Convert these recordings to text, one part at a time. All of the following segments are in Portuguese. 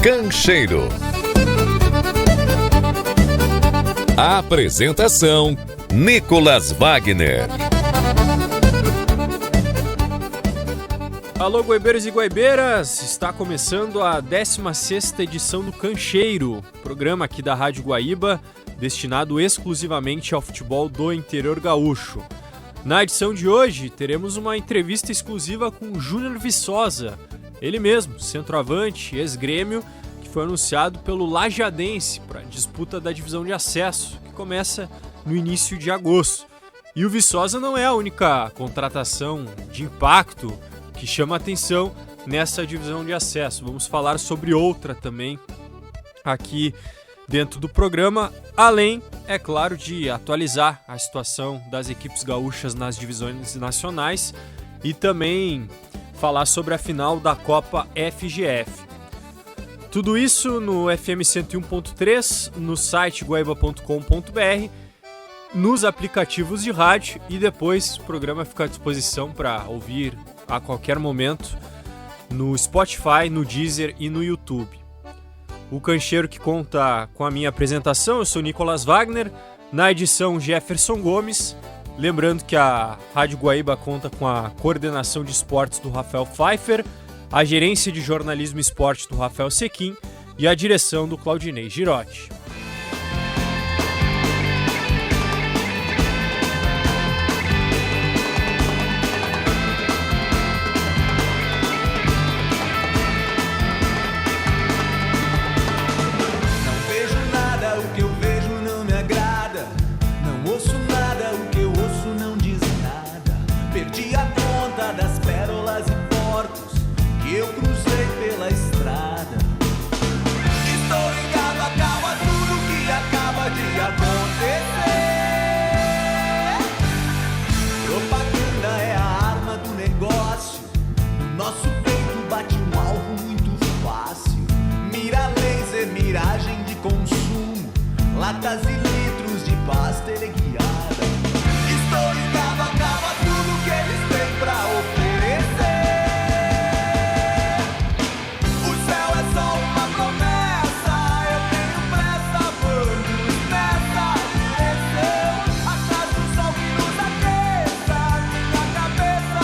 Cancheiro. Apresentação: Nicolas Wagner. Alô, guaibeiros e guaibeiras! Está começando a 16ª edição do Cancheiro, programa aqui da Rádio Guaíba, destinado exclusivamente ao futebol do interior gaúcho. Na edição de hoje, teremos uma entrevista exclusiva com o Júnior Viçosa, ele mesmo, centroavante, ex-grêmio, que foi anunciado pelo Lajadense para a disputa da divisão de acesso, que começa no início de agosto. E o Viçosa não é a única contratação de impacto que chama atenção nessa divisão de acesso. Vamos falar sobre outra também aqui dentro do programa, além, é claro, de atualizar a situação das equipes gaúchas nas divisões nacionais e também falar sobre a final da Copa FGF. Tudo isso no FM 101.3, no site guaiba.com.br, nos aplicativos de rádio, e depois o programa fica à disposição para ouvir a qualquer momento no Spotify, no Deezer e no YouTube. O Cancheiro que conta com a minha apresentação, eu sou Nicolas Wagner, na edição Jefferson Gomes. Lembrando que a Rádio Guaíba conta com a coordenação de esportes do Rafael Pfeiffer, a gerência de jornalismo e esporte do Rafael Sequim e a direção do Claudinei Girotti. Latas e litros de pasta guiada. Estou ligado, acaba tudo que eles têm pra oferecer. O céu é só uma promessa, eu tenho pressa, vamos nessa direção. Atrás do sol que nos aqueça, minha cabeça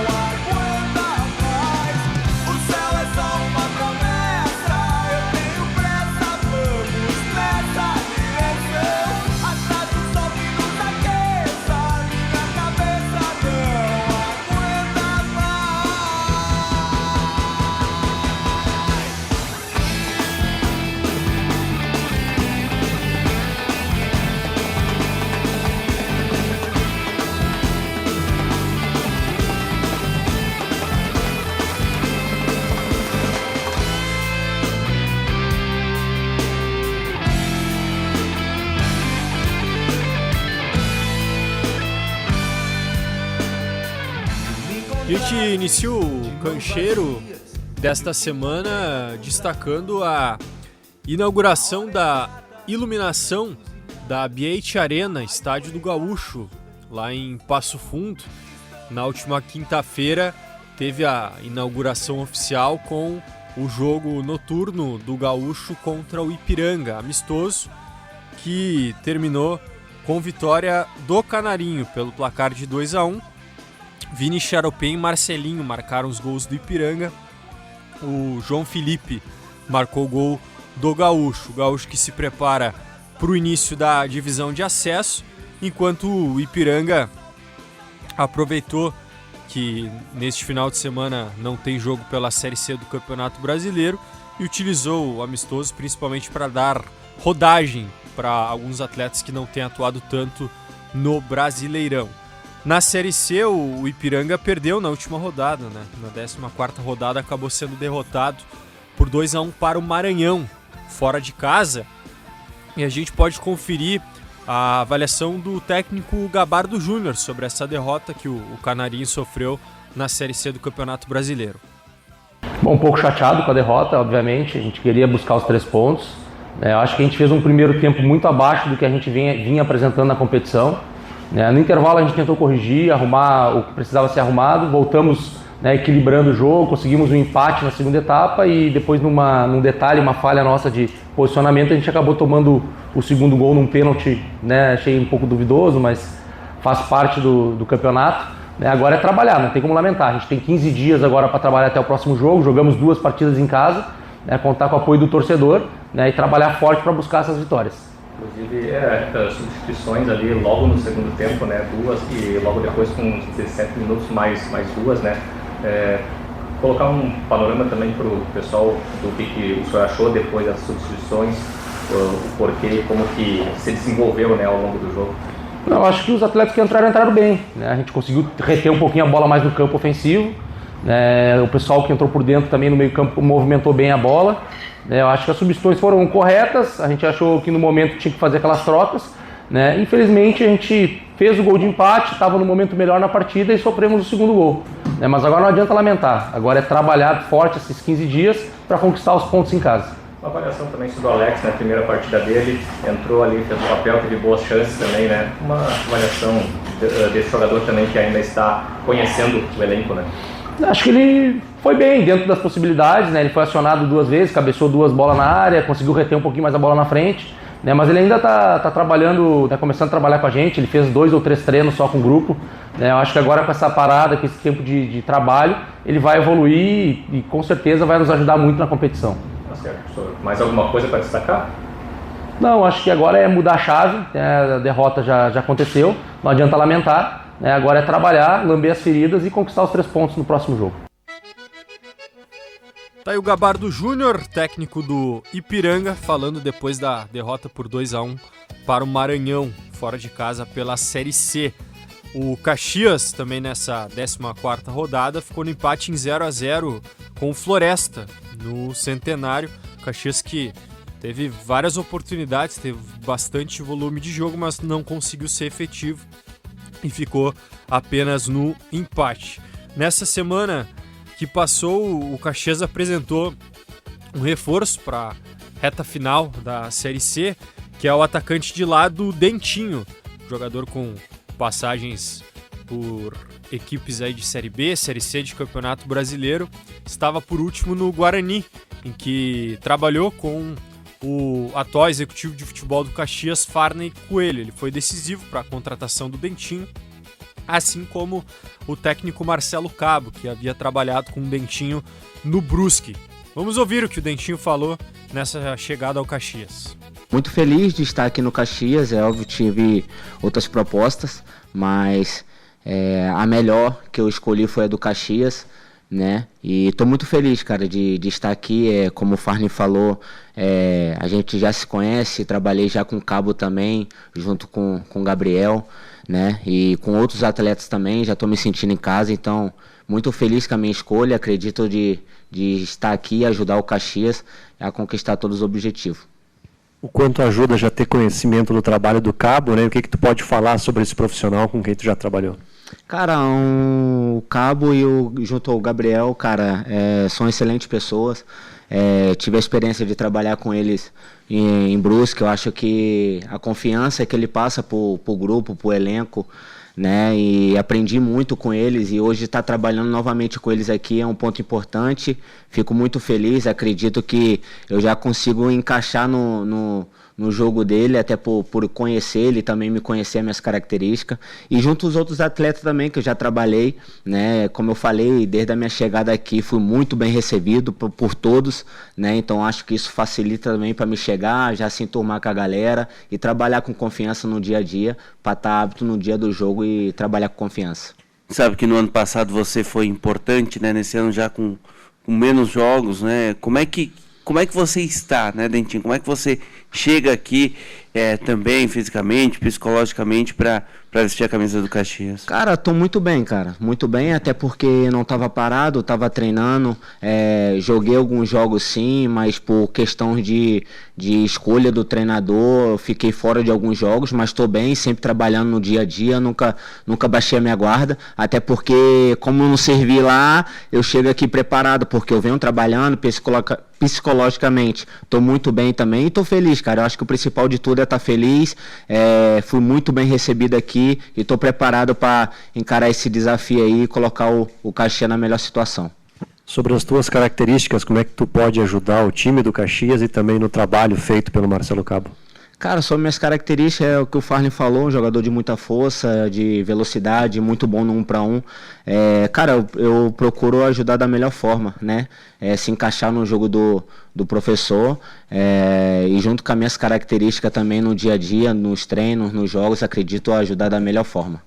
não aguenta mais. O céu é só uma promessa, eu tenho pressa, vamos nessa. A gente inicia o Cancheiro desta semana destacando a inauguração da iluminação da BH Arena, estádio do Gaúcho, lá em Passo Fundo. Na última quinta-feira teve a inauguração oficial com o jogo noturno do Gaúcho contra o Ipiranga, amistoso, que terminou com vitória do Canarinho pelo placar de 2-1. Vini Charopem e Marcelinho marcaram os gols do Ipiranga. O João Felipe marcou o gol do Gaúcho. O Gaúcho que se prepara para o início da divisão de acesso, enquanto o Ipiranga aproveitou que neste final de semana não tem jogo pela Série C do Campeonato Brasileiro e utilizou o amistoso principalmente para dar rodagem para alguns atletas que não têm atuado tanto no Brasileirão. Na Série C, o Ipiranga perdeu na última rodada, né? Na 14ª rodada acabou sendo derrotado por 2-1 para o Maranhão, fora de casa. E a gente pode conferir a avaliação do técnico Gabardo Júnior sobre essa derrota que o Canarinho sofreu na Série C do Campeonato Brasileiro. Bom, um pouco chateado com a derrota, obviamente. A gente queria buscar os 3 pontos. Eu acho que a gente fez um primeiro tempo muito abaixo do que a gente vinha apresentando na competição. No intervalo a gente tentou corrigir, arrumar o que precisava ser arrumado, voltamos né, equilibrando o jogo, conseguimos um empate na segunda etapa e depois num detalhe, uma falha nossa de posicionamento, a gente acabou tomando o segundo gol num pênalti, né, achei um pouco duvidoso, mas faz parte do campeonato. Né, agora é trabalhar, não tem como lamentar, a gente tem 15 dias agora para trabalhar até o próximo jogo, jogamos 2 partidas em casa, né, contar com o apoio do torcedor, né, e trabalhar forte para buscar essas vitórias. Inclusive, substituições ali logo no segundo tempo, né, 2 e logo depois com 17 minutos mais 2, né, colocar um panorama também para o pessoal do que o senhor achou depois das substituições, o porquê e como que se desenvolveu, né, ao longo do jogo. Eu acho que os atletas que entraram bem, né, a gente conseguiu reter um pouquinho a bola mais no campo ofensivo, né, o pessoal que entrou por dentro também no meio campo movimentou bem a bola. Eu acho que as substituições foram corretas, a gente achou que no momento tinha que fazer aquelas trocas, né? Infelizmente a gente fez o gol de empate, estava no momento melhor na partida e sofremos o segundo gol, né? Mas agora não adianta lamentar, agora é trabalhar forte esses 15 dias para conquistar os pontos em casa. Uma avaliação também sobre o Alex na primeira partida dele, entrou ali, fez o papel, teve boas chances também, né? Uma avaliação desse jogador também que ainda está conhecendo o elenco, né? Acho que ele foi bem dentro das possibilidades, né? Ele foi acionado 2 vezes, cabeçou 2 bolas na área, conseguiu reter um pouquinho mais a bola na frente, né? Mas ele ainda tá trabalhando, tá começando a trabalhar com a gente, ele fez 2 ou 3 treinos só com o grupo, né? Eu acho que agora com essa parada, com esse tempo de trabalho, ele vai evoluir e com certeza vai nos ajudar muito na competição. Tá certo, professor. Mais alguma coisa para destacar? Não, acho que agora é mudar a chave, né? A derrota já aconteceu, não adianta lamentar. Agora é trabalhar, lamber as feridas e conquistar os 3 pontos no próximo jogo. Tá aí o Gabardo Júnior, técnico do Ipiranga, falando depois da derrota por 2-1 para o Maranhão, fora de casa pela Série C. O Caxias, também nessa 14ª rodada, ficou no empate em 0-0 com o Floresta, no Centenário. Caxias que teve várias oportunidades, teve bastante volume de jogo, mas não conseguiu ser efetivo e ficou apenas no empate. Nessa semana que passou, o Caxias apresentou um reforço para a reta final da Série C, que é o atacante de lado Dentinho, jogador com passagens por equipes aí de Série B, Série C de Campeonato Brasileiro, estava por último no Guarani, em que trabalhou com o atual executivo de futebol do Caxias, Farney Coelho. Ele foi decisivo para a contratação do Dentinho, assim como o técnico Marcelo Cabo, que havia trabalhado com o Dentinho no Brusque. Vamos ouvir o que o Dentinho falou nessa chegada ao Caxias. Muito feliz de estar aqui no Caxias, é óbvio que tive outras propostas, mas a melhor que eu escolhi foi a do Caxias, né? E estou muito feliz, cara, de estar aqui. Como o Farney falou, a gente já se conhece, trabalhei já com o Cabo também, junto com o Gabriel, né? E com outros atletas também, já estou me sentindo em casa, então muito feliz com a minha escolha, acredito de estar aqui e ajudar o Caxias a conquistar todos os objetivos. O quanto ajuda já ter conhecimento do trabalho do Cabo, né? O que tu pode falar sobre esse profissional com quem tu já trabalhou? Cara, o Cabo junto ao Gabriel, cara, são excelentes pessoas. Tive a experiência de trabalhar com eles em Brusque. Eu acho que a confiança que ele passa pro grupo, pro elenco, né? E aprendi muito com eles e hoje estar trabalhando novamente com eles aqui é um ponto importante. Fico muito feliz, acredito que eu já consigo encaixar no jogo dele, até por conhecer ele, também me conhecer as minhas características. E junto aos outros atletas também que eu já trabalhei, né? Como eu falei, desde a minha chegada aqui fui muito bem recebido por todos, né? Então acho que isso facilita também para me chegar, já se enturmar com a galera e trabalhar com confiança no dia a dia, para estar apto no dia do jogo e trabalhar com confiança. Sabe que no ano passado você foi importante, né? Nesse ano já com menos jogos, né? Como é que você está, né, Dentinho? Como é que você chega aqui também fisicamente, psicologicamente para vestir a camisa do Caxias? Cara, tô muito bem, muito bem, até porque não tava parado, tava treinando, joguei alguns jogos sim, mas por questão de escolha do treinador, eu fiquei fora de alguns jogos, mas tô bem, sempre trabalhando no dia a dia, nunca baixei a minha guarda, até porque como eu não servi lá, eu chego aqui preparado, porque eu venho trabalhando psicologicamente, tô muito bem também e tô feliz, cara. Eu acho que o principal de tudo é estar feliz. Fui muito bem recebido aqui e estou preparado para encarar esse desafio aí e colocar o Caxias na melhor situação. Sobre as tuas características, como é que tu pode ajudar o time do Caxias e também no trabalho feito pelo Marcelo Cabo? Cara, sobre minhas características, é o que o Farley falou, um jogador de muita força, de velocidade, muito bom no 1 para 1. Cara, eu procuro ajudar da melhor forma, né? Se encaixar no jogo do professor e junto com as minhas características também no dia a dia, nos treinos, nos jogos, acredito ajudar da melhor forma.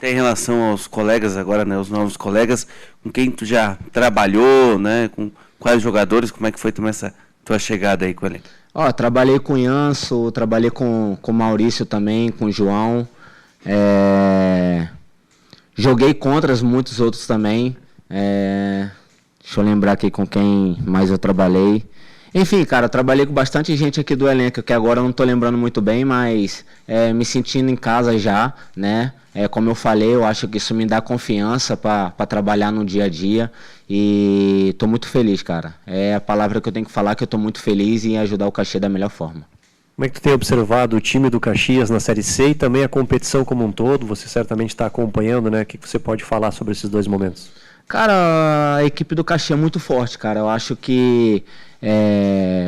Em relação aos colegas agora, né, os novos colegas, com quem tu já trabalhou, né, com quais jogadores, como é que foi também essa tua chegada aí com ele? Trabalhei com o Ianso, trabalhei com o Maurício também, com o João. Joguei contra muitos outros também. Deixa eu lembrar aqui com quem mais eu trabalhei. Enfim, cara, trabalhei com bastante gente aqui do elenco, que agora eu não tô lembrando muito bem, mas me sentindo em casa já, né? Como eu falei, eu acho que isso me dá confiança para trabalhar no dia a dia e tô muito feliz, cara. É a palavra que eu tenho que falar, que eu tô muito feliz em ajudar o Caxias da melhor forma. Como é que tu tem observado o time do Caxias na Série C e também a competição como um todo? Você certamente está acompanhando, né? O que você pode falar sobre esses dois momentos? Cara, a equipe do Caxias é muito forte, cara. Eu acho que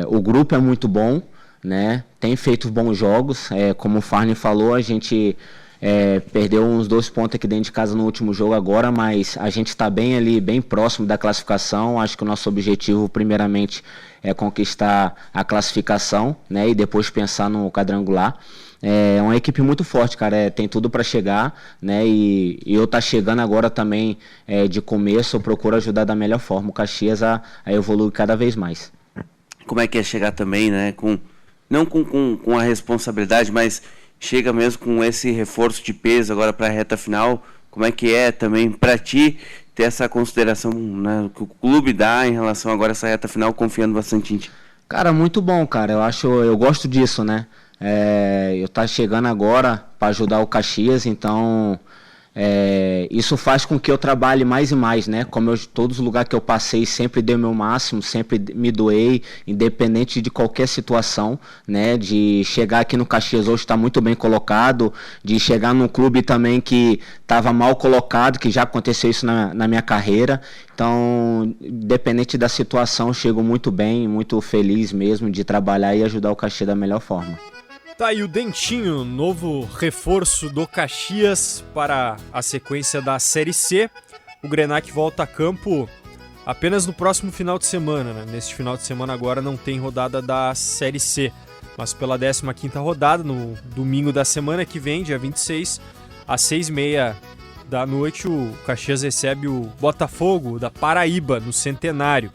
o grupo é muito bom, né? Tem feito bons jogos. Como o Farney falou, a gente perdeu uns 2 pontos aqui dentro de casa no último jogo agora, mas a gente está bem ali, bem próximo da classificação. Acho que o nosso objetivo, primeiramente, é conquistar a classificação, né? E depois pensar no quadrangular. É uma equipe muito forte, cara, tem tudo para chegar, né? E eu tá chegando agora também de começo, eu procuro ajudar da melhor forma o Caxias a evoluir cada vez mais. Como é que é chegar também, né? Não com a responsabilidade, mas chega mesmo com esse reforço de peso agora para a reta final. Como é que é também para ti ter essa consideração, né, que o clube dá em relação agora a essa reta final, confiando bastante em ti? Cara, muito bom, cara. Eu gosto disso, né? Eu tá chegando agora para ajudar o Caxias, então isso faz com que eu trabalhe mais e mais, né? Como todos os lugares que eu passei, sempre dei o meu máximo, sempre me doei, independente de qualquer situação, né? De chegar aqui no Caxias hoje está muito bem colocado, de chegar num clube também que estava mal colocado, que já aconteceu isso na minha carreira. Então, independente da situação, eu chego muito bem, muito feliz mesmo de trabalhar e ajudar o Caxias da melhor forma. Tá aí o Dentinho, novo reforço do Caxias para a sequência da Série C. O Grenac volta a campo apenas no próximo final de semana, né? Neste final de semana agora não tem rodada da Série C, mas pela 15ª rodada, no domingo da semana que vem, dia 26, às 6h30 da noite, o Caxias recebe o Botafogo da Paraíba, no Centenário.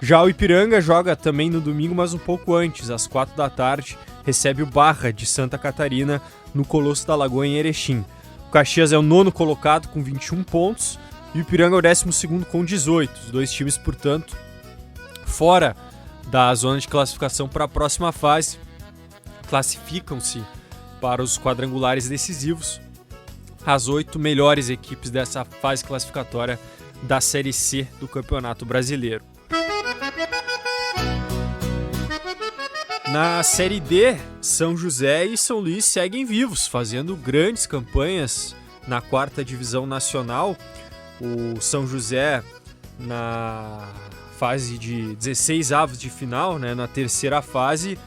Já o Ipiranga joga também no domingo, mas um pouco antes, às 4 da tarde, recebe o Barra de Santa Catarina no Colosso da Lagoa, em Erechim. O Caxias é o 9º colocado com 21 pontos e o Ipiranga é o 12º com 18. Os dois times, portanto, fora da zona de classificação para a próxima fase, classificam-se para os quadrangulares decisivos. As 8 melhores equipes dessa fase classificatória da Série C do Campeonato Brasileiro. Na Série D, São José e São Luís seguem vivos, fazendo grandes campanhas na 4ª divisão nacional. O São José, na fase de 16avos de final, né, na terceira fase,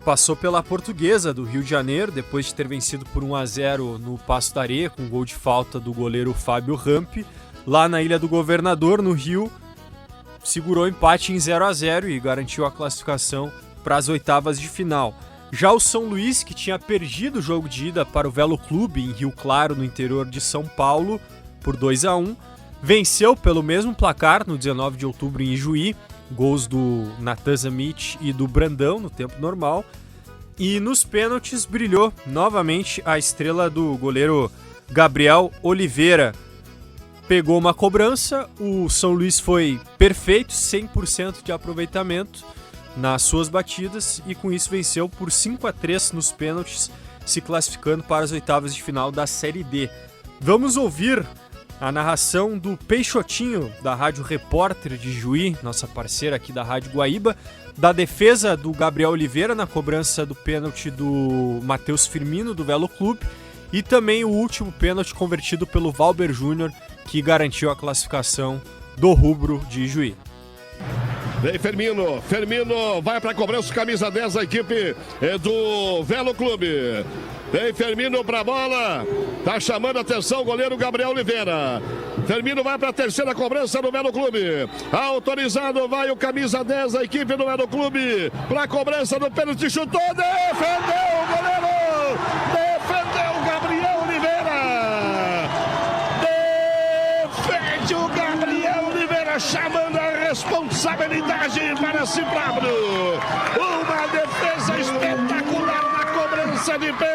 passou pela Portuguesa do Rio de Janeiro, depois de ter vencido por 1-0 no Passo da Areia, com gol de falta do goleiro Fábio Rampe. Lá na Ilha do Governador, no Rio, segurou empate em 0-0 e garantiu a classificação para as 8avas de final. Já o São Luís, que tinha perdido o jogo de ida para o Velo Clube em Rio Claro, no interior de São Paulo, por 2-1, venceu pelo mesmo placar no 19 de outubro em Ijuí, gols do Natan Zamit e do Brandão no tempo normal, e nos pênaltis brilhou novamente a estrela do goleiro Gabriel Oliveira. Pegou uma cobrança, o São Luís foi perfeito, 100% de aproveitamento nas suas batidas e com isso venceu por 5-3 nos pênaltis, se classificando para as 8avas de final da Série D. Vamos ouvir A narração do Peixotinho, da Rádio Repórter de Juí, nossa parceira aqui da Rádio Guaíba, da defesa do Gabriel Oliveira na cobrança do pênalti do Matheus Firmino, do Velo Clube, e também o último pênalti convertido pelo Valber Júnior, que garantiu a classificação do rubro de Juí. Vem Firmino vai para a cobrança, camisa 10 da equipe do Velo Clube. Vem Firmino para a bola, tá chamando a atenção o goleiro Gabriel Oliveira. Firmino vai para a terceira cobrança do Velo Clube. Autorizado vai o camisa 10 da equipe do Velo Clube para a cobrança do pênalti, chutou, defendeu o goleiro, defendeu o Gabriel Oliveira. Defende o Gabriel Oliveira, chamando a responsabilidade para si próprio. Uma defesa espetacular na cobrança de pênalti.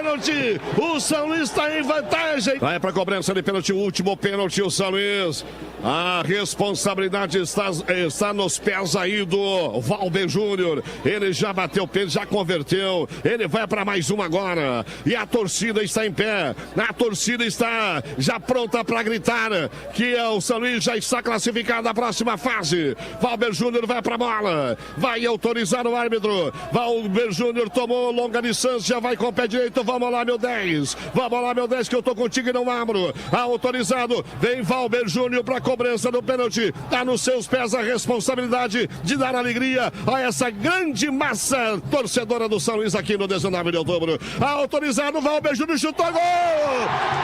O São Luís está em vantagem. Vai para a cobrança de pênalti, o último pênalti, o São Luís. A responsabilidade está nos pés aí do Valber Júnior. Ele já bateu o pênalti, já converteu. Ele vai para mais uma agora. E a torcida está em pé. A torcida está já pronta para gritar que o São Luís já está classificado na próxima fase. Valber Júnior vai para a bola. Vai autorizar o árbitro. Valber Júnior tomou longa distância, vai com o pé direito. Vamos lá, meu 10. Vamos lá, meu 10, que eu tô contigo e não abro. Autorizado. Vem Valber Júnior para cobrança do pênalti. Tá nos seus pés a responsabilidade de dar alegria a essa grande massa torcedora do São Luís aqui no 19 de outubro. Autorizado, Valber Júnior chutou, gol!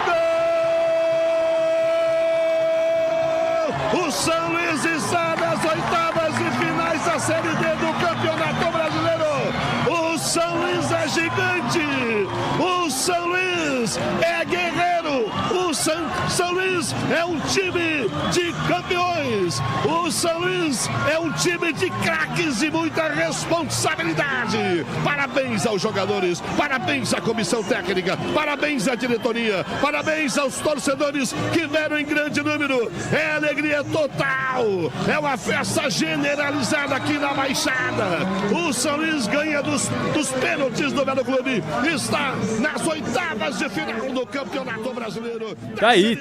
Gol! O São Luís está nas oitavas e finais da Série D do Campeonato Brasileiro. O São Luís é gigante. O São Luís é guerreiro. O São Luís é um time de campeões. O São Luís é um time de craques e muita responsabilidade. Parabéns aos jogadores, parabéns à comissão técnica, parabéns à diretoria, parabéns aos torcedores que vieram em grande número. É alegria total, é uma festa generalizada aqui na Baixada. O São Luís ganha dos pênaltis do Velo Clube, está nas oitavas de final do Campeonato Brasileiro. Tá aí,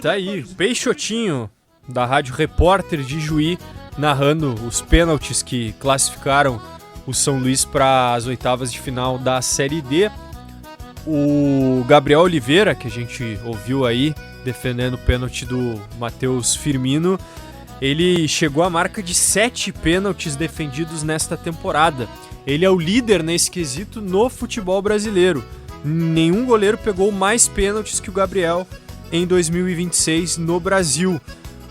Peixotinho, da Rádio Repórter de Juí, narrando os pênaltis que classificaram o São Luís para as oitavas de final da Série D. O Gabriel Oliveira, que a gente ouviu aí, defendendo o pênalti do Matheus Firmino, ele chegou à marca de 7 pênaltis defendidos nesta temporada. Ele é o líder nesse quesito no futebol brasileiro. Nenhum goleiro pegou mais pênaltis que o Gabriel em 2026 no Brasil.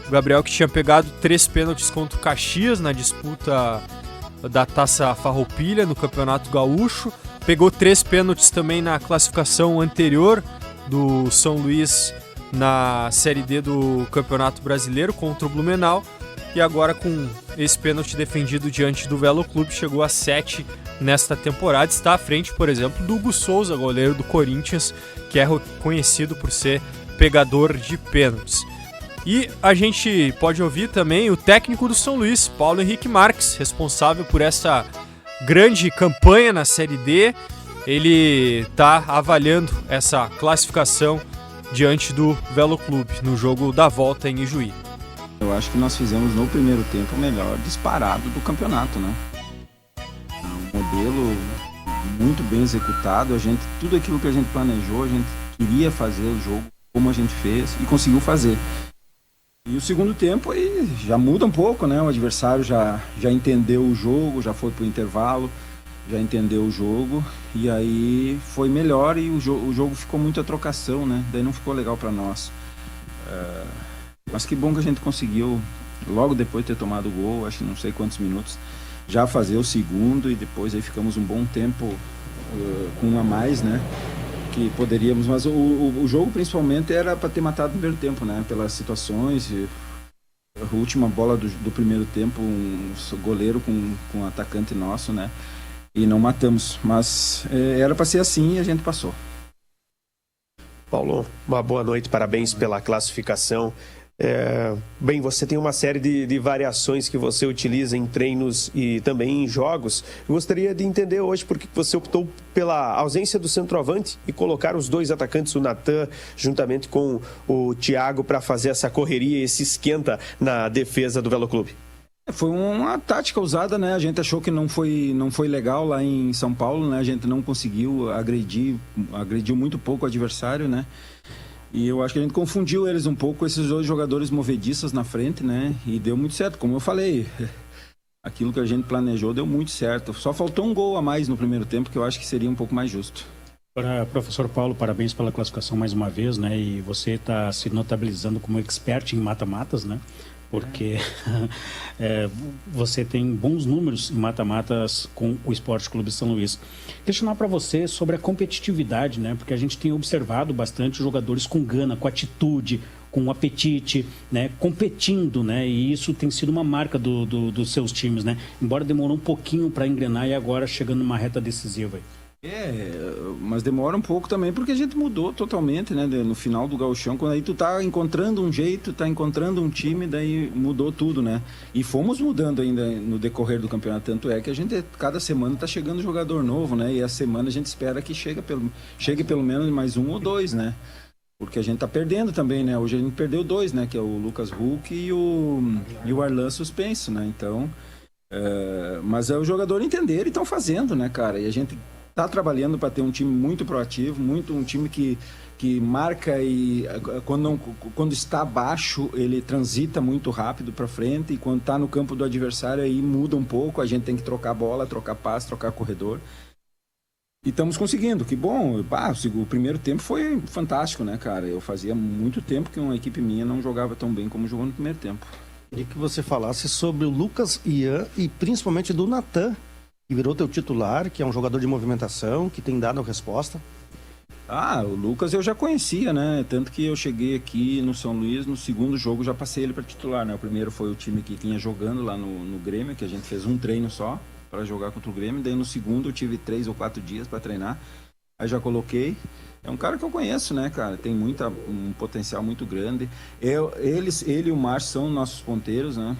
O Gabriel, que tinha pegado 3 pênaltis contra o Caxias na disputa da Taça Farroupilha no Campeonato Gaúcho, pegou 3 pênaltis também na classificação anterior do São Luís na Série D do Campeonato Brasileiro contra o Blumenau, e agora com esse pênalti defendido diante do Velo Clube chegou a 7 nesta temporada. Está à frente, por exemplo, do Hugo Souza, goleiro do Corinthians, que é conhecido por ser pegador de pênaltis. E a gente pode ouvir também o técnico do São Luís, Paulo Henrique Marques, responsável por essa grande campanha na Série D. Ele está avaliando essa classificação diante do Velo Clube no jogo da volta em Ijuí. Eu acho que nós fizemos no primeiro tempo o melhor disparado do campeonato, né? Um modelo muito bem executado, tudo aquilo que a gente planejou, a gente queria fazer o jogo como a gente fez e conseguiu fazer. E o segundo tempo aí já muda um pouco, né? O adversário já entendeu o jogo, já foi pro intervalo, já entendeu o jogo e aí foi melhor e o jogo ficou muita trocação, né? Daí não ficou legal para nós. Mas que bom que a gente conseguiu, logo depois de ter tomado o gol, acho que não sei quantos minutos, já fazer o segundo e depois aí ficamos um bom tempo com um a mais, né? Que poderíamos, mas o jogo principalmente era para ter matado no primeiro tempo, né? Pelas situações, a última bola do primeiro tempo, um goleiro com um atacante nosso, né? E não matamos, mas era para ser assim e a gente passou. Paulo, uma boa noite, parabéns pela classificação. Bem, você tem uma série de variações que você utiliza em treinos e também em jogos. Eu gostaria de entender hoje por que você optou pela ausência do centroavante e colocar os dois atacantes, o Natan, juntamente com o Thiago, para fazer essa correria, esse esquenta na defesa do Velo Clube. Foi uma tática usada, né? A gente achou que não foi legal lá em São Paulo, né? A gente não conseguiu agrediu muito pouco o adversário, né? E eu acho que a gente confundiu eles um pouco com esses dois jogadores movediças na frente, né? E deu muito certo, como eu falei. Aquilo que a gente planejou deu muito certo. Só faltou um gol a mais no primeiro tempo, que eu acho que seria um pouco mais justo. Para professor Paulo, parabéns pela classificação mais uma vez, né? E você está se notabilizando como expert em mata-matas, né? Porque você tem bons números em mata-matas com o Esporte Clube São Luís. Questionar para você sobre a competitividade, né? Porque a gente tem observado bastante jogadores com gana, com atitude, com apetite, né? Competindo, né? E isso tem sido uma marca dos seus times, né? Embora demorou um pouquinho para engrenar e agora chegando numa reta decisiva aí. Mas demora um pouco também, porque a gente mudou totalmente, né? No final do gauchão, quando aí tu tá encontrando um jeito, tá encontrando um time, daí mudou tudo, né? E fomos mudando ainda no decorrer do campeonato, tanto é que a gente, cada semana tá chegando jogador novo, né? E a semana a gente espera que chegue pelo menos mais um ou dois, né? Porque a gente tá perdendo também, né? Hoje a gente perdeu dois, né? Que é o Lucas Huck e o Arlan suspenso, né? Então, mas é o jogador entender e estão fazendo, né, cara? E a gente tá trabalhando para ter um time muito proativo, um time que marca e quando está abaixo ele transita muito rápido para frente, e quando está no campo do adversário aí muda um pouco, a gente tem que trocar bola, trocar passe, trocar corredor. E estamos conseguindo, que bom. O primeiro tempo foi fantástico, né, cara? Eu fazia muito tempo que uma equipe minha não jogava tão bem como jogou no primeiro tempo. Queria que você falasse sobre o Lucas Ian e principalmente do Natan, que virou teu titular, que é um jogador de movimentação, que tem dado a resposta. O Lucas eu já conhecia, né? Tanto que eu cheguei aqui no São Luís, no segundo jogo já passei ele para titular, né? O primeiro foi o time que tinha jogando lá no Grêmio, que a gente fez um treino só para jogar contra o Grêmio. Daí no segundo eu tive 3 ou 4 dias para treinar. Aí já coloquei. É um cara que eu conheço, né, cara? Tem um potencial muito grande. Ele e o Márcio são nossos ponteiros, né?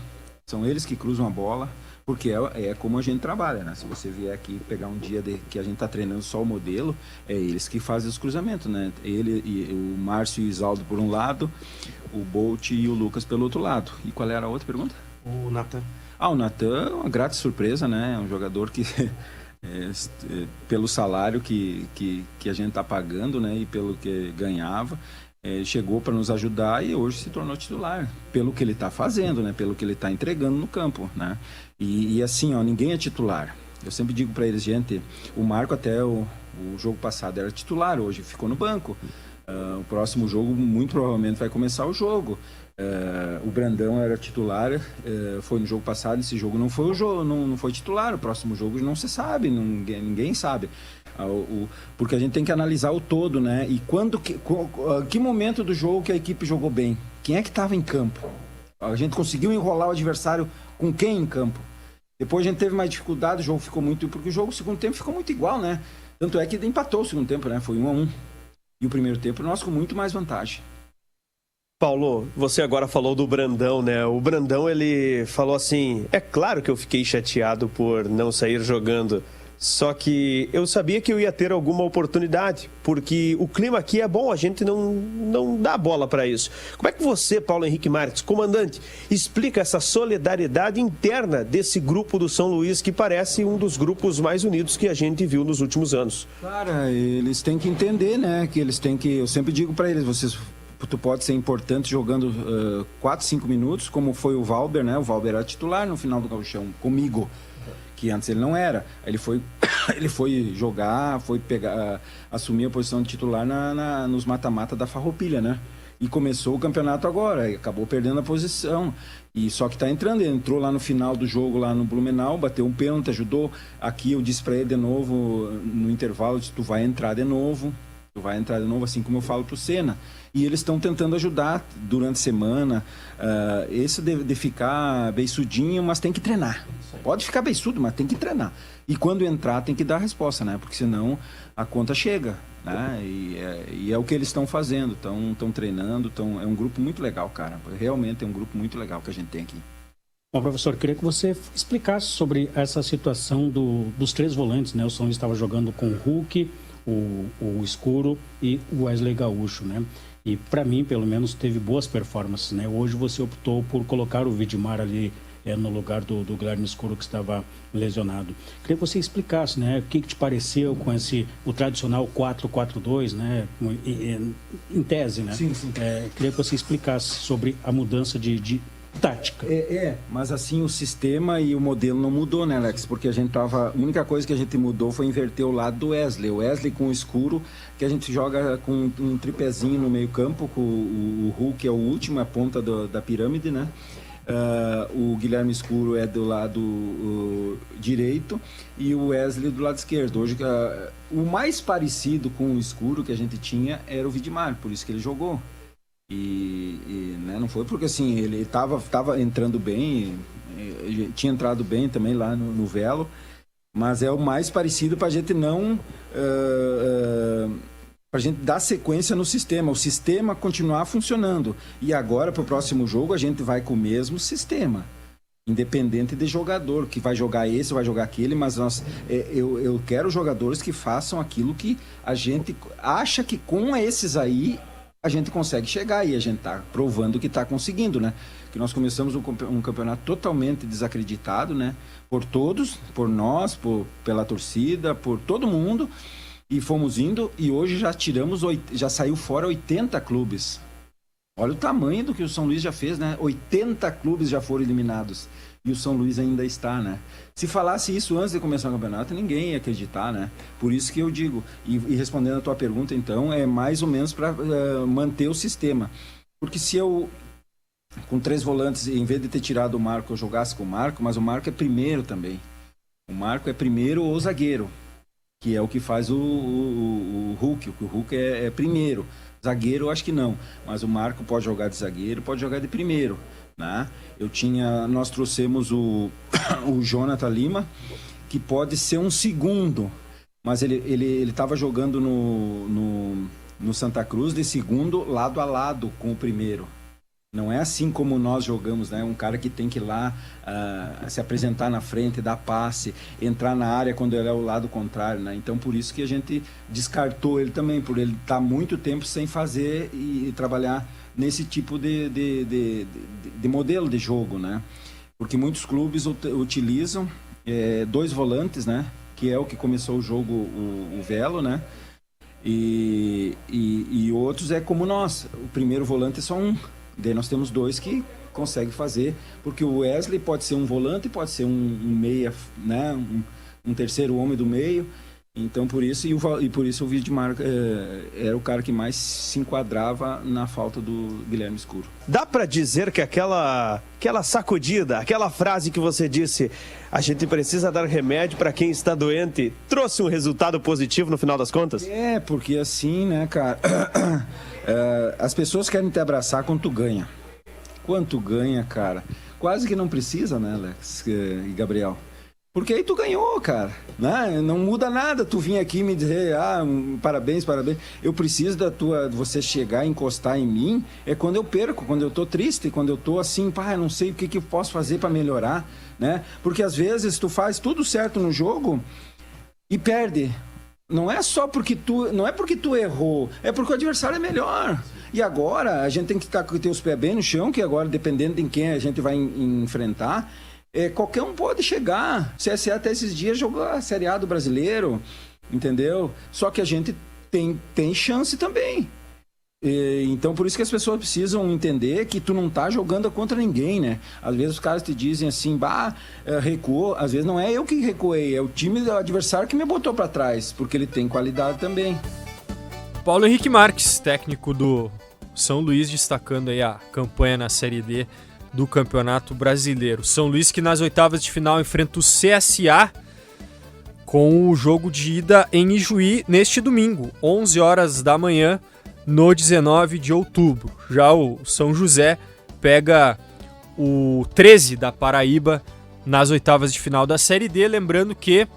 São eles que cruzam a bola. Porque é como a gente trabalha, né? Se você vier aqui pegar um dia que a gente tá treinando só o modelo, é eles que fazem os cruzamentos, né? Ele e o Márcio e o Isaldo por um lado, o Bolt e o Lucas pelo outro lado. E qual era a outra pergunta? O Natan. O Natan é uma grata surpresa, né? É um jogador que, pelo salário que a gente tá pagando, né? E pelo que ganhava, chegou para nos ajudar e hoje se tornou titular, pelo que ele está fazendo, né? Pelo que ele está entregando no campo, né? E assim, ninguém é titular. Eu sempre digo para eles, gente, o Marco até o jogo passado era titular, hoje ficou no banco. O próximo jogo muito provavelmente vai começar o jogo. O Brandão era titular, foi no jogo passado, esse jogo não foi o jogo, não foi titular. O próximo jogo não se sabe, ninguém sabe. Porque a gente tem que analisar o todo, né? E que momento do jogo que a equipe jogou bem? Quem é que estava em campo? A gente conseguiu enrolar o adversário com quem em campo? Depois a gente teve mais dificuldade, o jogo ficou muito... Porque o segundo tempo ficou muito igual, né? Tanto é que empatou o segundo tempo, né? Foi 1-1. E o primeiro tempo nós com muito mais vantagem. Paulo, você agora falou do Brandão, né? O Brandão, ele falou assim, é claro que eu fiquei chateado por não sair jogando, só que eu sabia que eu ia ter alguma oportunidade, porque o clima aqui é bom, a gente não dá bola para isso. Como é que você, Paulo Henrique Marques, comandante, explica essa solidariedade interna desse grupo do São Luís, que parece um dos grupos mais unidos que a gente viu nos últimos anos? Cara, eles têm que entender, né? Que eles têm que... Eu sempre digo para eles, tu pode ser importante jogando 4, 5 minutos, como foi o Valber, né? O Valber era titular no final do gauchão, comigo, que antes ele não era. Ele foi jogar, foi assumir a posição de titular nos mata-mata da Farroupilha, né? E começou o campeonato agora, e acabou perdendo a posição. E só que tá entrando, ele entrou lá no final do jogo, lá no Blumenau, bateu um pênalti, ajudou. Aqui eu disse pra ele de novo, no intervalo, disse, tu vai entrar de novo, assim como eu falo pro Senna. E eles estão tentando ajudar durante a semana. Esse de ficar beiçudinho, mas tem que treinar. Pode ficar beiçudo, mas tem que treinar. E quando entrar, tem que dar a resposta, né? Porque senão a conta chega. né? E é o que eles estão fazendo, estão treinando, é um grupo muito legal, cara. Realmente é um grupo muito legal que a gente tem aqui. Bom, professor, queria que você explicasse sobre essa situação dos 3 volantes, né? O São Luís estava jogando com o Hulk, o Escuro e o Wesley Gaúcho, né? E para mim, pelo menos, teve boas performances, né? Hoje você optou por colocar o Vidmar ali no lugar do Guilherme Escuro, que estava lesionado. Queria que você explicasse, né? O que te pareceu com o tradicional 4-4-2, né? Em tese, né? Sim. Queria que você explicasse sobre a mudança de tática. Mas assim, o sistema e o modelo não mudou, né, Alex? Porque a única coisa que a gente mudou foi inverter o lado do Wesley. O Wesley com o Escuro, que a gente joga com um tripézinho no meio campo, com o Hulk é o último, a ponta da pirâmide, né? O Guilherme Escuro é do lado direito e o Wesley do lado esquerdo. Hoje, o mais parecido com o Escuro que a gente tinha era o Vidmar, por isso que ele jogou. Né, não foi porque assim, ele estava entrando bem, tinha entrado bem também lá no Velo, mas é o mais parecido para a gente não... para a gente dar sequência no sistema, o sistema continuar funcionando. E agora, para o próximo jogo, a gente vai com o mesmo sistema, independente de jogador, que vai jogar esse, vai jogar aquele, mas eu quero jogadores que façam aquilo que a gente acha que com esses aí a gente consegue chegar, e a gente está provando que está conseguindo, né? Que nós começamos um campeonato totalmente desacreditado, né? Por todos, por nós, pela torcida, por todo mundo, e fomos indo, e hoje já saiu fora 80 clubes. Olha o tamanho do que o São Luís já fez, né? 80 clubes já foram eliminados. E o São Luís ainda está, né? Se falasse isso antes de começar o campeonato, ninguém ia acreditar, né? Por isso que eu digo, e respondendo a tua pergunta, então, é mais ou menos para manter o sistema. Porque se eu, com 3 volantes, em vez de ter tirado o Marco, eu jogasse com o Marco, mas o Marco é primeiro também. O Marco é primeiro ou zagueiro, que é o que faz o Hulk. O Hulk é primeiro. Zagueiro, eu acho que não. Mas o Marco pode jogar de zagueiro, pode jogar de primeiro, né? Nós trouxemos o Jonathan Lima, que pode ser um segundo, mas ele estava jogando no Santa Cruz de segundo lado a lado com o primeiro. Não é assim como nós jogamos, né? Um cara que tem que ir lá se apresentar na frente, dar passe, entrar na área quando ele é o lado contrário, né? Então, por isso que a gente descartou ele também, por ele estar muito tempo sem fazer e trabalhar nesse tipo de modelo de jogo, né? Porque muitos clubes utilizam 2 volantes, né? Que é o que começou o jogo, o Velo, né? E outros é como nós. O primeiro volante é só um. Daí nós temos 2 que conseguem fazer, porque o Wesley pode ser um volante, pode ser um meia, né? Um terceiro homem do meio. Então, por isso, e por isso o Vidmar era o cara que mais se enquadrava na falta do Guilherme Escuro. Dá pra dizer que aquela sacudida, aquela frase que você disse, a gente precisa dar remédio para quem está doente, trouxe um resultado positivo no final das contas? Porque assim, né, cara, as pessoas querem te abraçar quando tu ganha. Quando tu ganha, cara, quase que não precisa, né, Alex e Gabriel? Porque aí tu ganhou, cara, né? Não muda nada tu vir aqui me dizer, parabéns. Eu preciso de você chegar e encostar em mim, é quando eu perco, quando eu tô triste, quando eu tô assim, não sei o que eu posso fazer para melhorar, né? Porque às vezes tu faz tudo certo no jogo e perde. Não é só porque tu errou, é porque o adversário é melhor. E agora a gente tem que ter os pés bem no chão, que agora, dependendo de quem a gente vai enfrentar, qualquer um pode chegar. O CSA até esses dias jogou a Série A do Brasileiro, entendeu? Só que a gente tem chance também. Então, por isso que as pessoas precisam entender que tu não tá jogando contra ninguém, né? Às vezes os caras te dizem assim, recuou. Às vezes não é eu que recuei, é o time do adversário que me botou para trás, porque ele tem qualidade também. Paulo Henrique Marques, técnico do São Luís, destacando aí a campanha na Série D do Campeonato Brasileiro. São Luís que nas oitavas de final enfrenta o CSA com o jogo de ida em Ijuí neste domingo, 11 horas da manhã, no 19 de outubro. Já o São José pega o 13 da Paraíba nas oitavas de final da Série D, lembrando que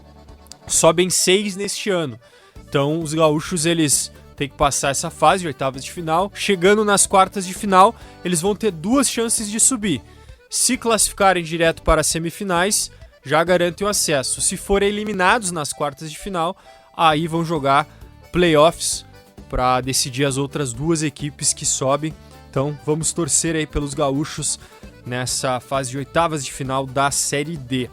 sobem 6 neste ano. Então os gaúchos eles têm que passar essa fase de oitavas de final. Chegando nas quartas de final, eles vão ter 2 chances de subir. Se classificarem direto para as semifinais, já garantem o acesso. Se forem eliminados nas quartas de final, aí vão jogar playoffs para decidir as outras 2 equipes que sobem. Então vamos torcer aí pelos gaúchos nessa fase de oitavas de final da Série D.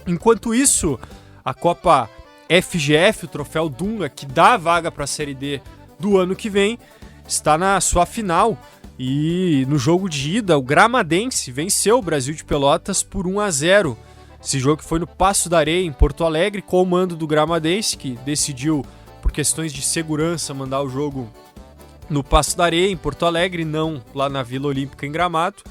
Enquanto isso, a Copa FGF, o Troféu Dunga, que dá a vaga para a Série D do ano que vem, está na sua final. E no jogo de ida, o Gramadense venceu o Brasil de Pelotas por 1-0. Esse jogo que foi no Passo da Areia, em Porto Alegre, com o mando do Gramadense, que decidiu, por questões de segurança, mandar o jogo no Passo da Areia, em Porto Alegre, não lá na Vila Olímpica, em Gramado.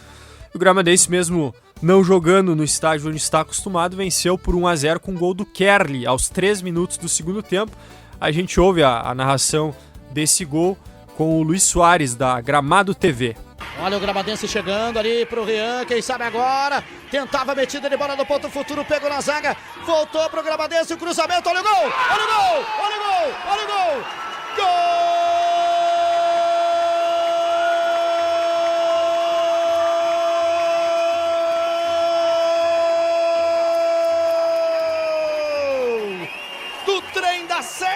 O Gramadense, mesmo não jogando no estádio onde está acostumado, venceu por 1-0 com o gol do Kerli, aos 3 minutos do segundo tempo. A gente ouve a narração desse gol com o Luiz Soares, da Gramado TV. Olha o Gramadense chegando ali pro Rian, quem sabe agora, tentava a metida de bola do ponto futuro, pegou na zaga, voltou pro Gramadense, o cruzamento, olha o gol, olha o gol, olha o gol, olha o gol, gol do Trem da Serra!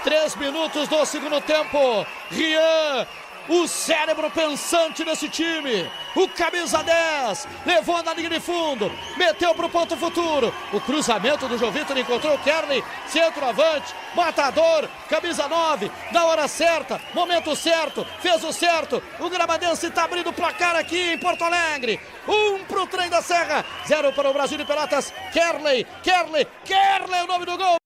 3 minutos do segundo tempo, Rian, o cérebro pensante desse time, o camisa 10, levou na linha de fundo, meteu pro ponto futuro, o cruzamento do João Vitor encontrou o Kerley, centroavante, matador, camisa 9, na hora certa, momento certo, fez o certo, o Gramadense tá abrindo o placar aqui em Porto Alegre, 1 pro Trem da Serra, 0 para o Brasil de Pelotas, Kerley, o nome do gol.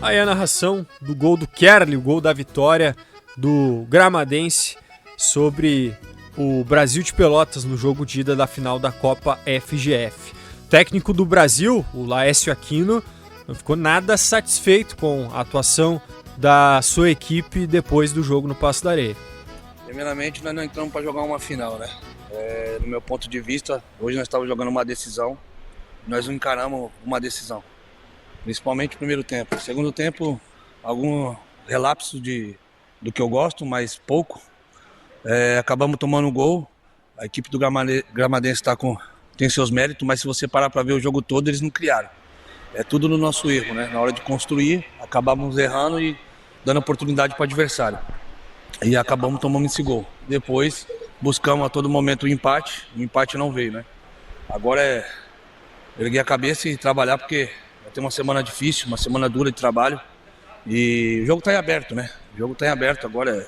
Aí a narração do gol do Kerli, o gol da vitória do Gramadense sobre o Brasil de Pelotas no jogo de ida da final da Copa FGF. O técnico do Brasil, o Laércio Aquino, não ficou nada satisfeito com a atuação da sua equipe depois do jogo no Passo da Areia. Primeiramente, nós não entramos para jogar uma final, né? No meu ponto de vista, hoje nós estávamos jogando uma decisão, nós não encaramos uma decisão. Principalmente no primeiro tempo. Segundo tempo, algum relapso do que eu gosto, mas pouco. Acabamos tomando um gol. A equipe do Gramadense tem seus méritos, mas se você parar para ver o jogo todo, eles não criaram. É tudo no nosso erro, né? Na hora de construir, acabamos errando e dando oportunidade para o adversário. E acabamos tomando esse gol. Depois, buscamos a todo momento o empate não veio, né? Agora é erguer a cabeça e trabalhar, porque vai ter uma semana difícil, uma semana dura de trabalho. E o jogo está em aberto, né? O jogo está em aberto. Agora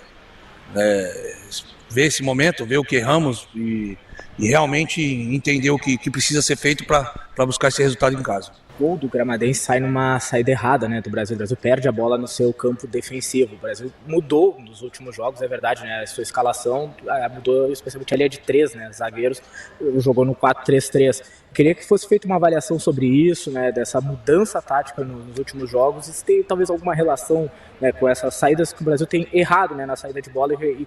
ver esse momento, ver o que erramos e realmente entender o que precisa ser feito para buscar esse resultado em casa. O gol do Gramadense sai numa saída errada, né, do Brasil. O Brasil perde a bola no seu campo defensivo. O Brasil mudou nos últimos jogos, é verdade, né? A sua escalação mudou, especialmente a linha de 3, né? Zagueiros, jogou no 4-3-3. Queria que fosse feita uma avaliação sobre isso, né, dessa mudança tática nos últimos jogos, e se tem talvez alguma relação, né, com essas saídas que o Brasil tem errado, né, na saída de bola e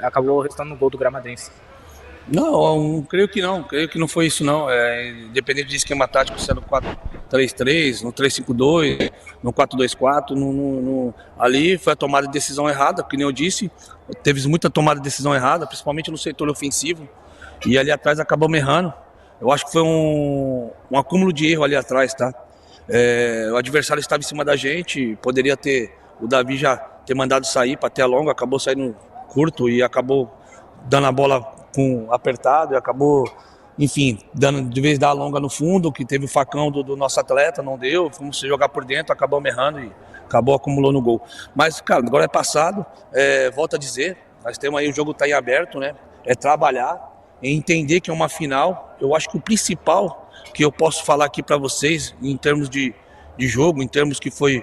acabou resultando no gol do Gramadense. Não, creio que não foi isso não. Independente de esquema tático, se é no 4-3-3, no 3-5-2, no 4-2-4, ali foi a tomada de decisão errada, que nem eu disse, teve muita tomada de decisão errada, principalmente no setor ofensivo, e ali atrás acabamos errando. Eu acho que foi um acúmulo de erro ali atrás, tá? O adversário estava em cima da gente, poderia o Davi já ter mandado sair para ter a longa, acabou saindo curto e acabou dando a bola apertado e acabou, enfim, de vez dar a longa no fundo, que teve o facão do nosso atleta, não deu, fomos jogar por dentro, acabamos errando e acabou acumulando o gol. Mas, cara, agora é passado, volto a dizer, nós temos aí, o jogo está em aberto, né? É trabalhar, é entender que é uma final. Eu acho que o principal que eu posso falar aqui para vocês, em termos de jogo, em termos que foi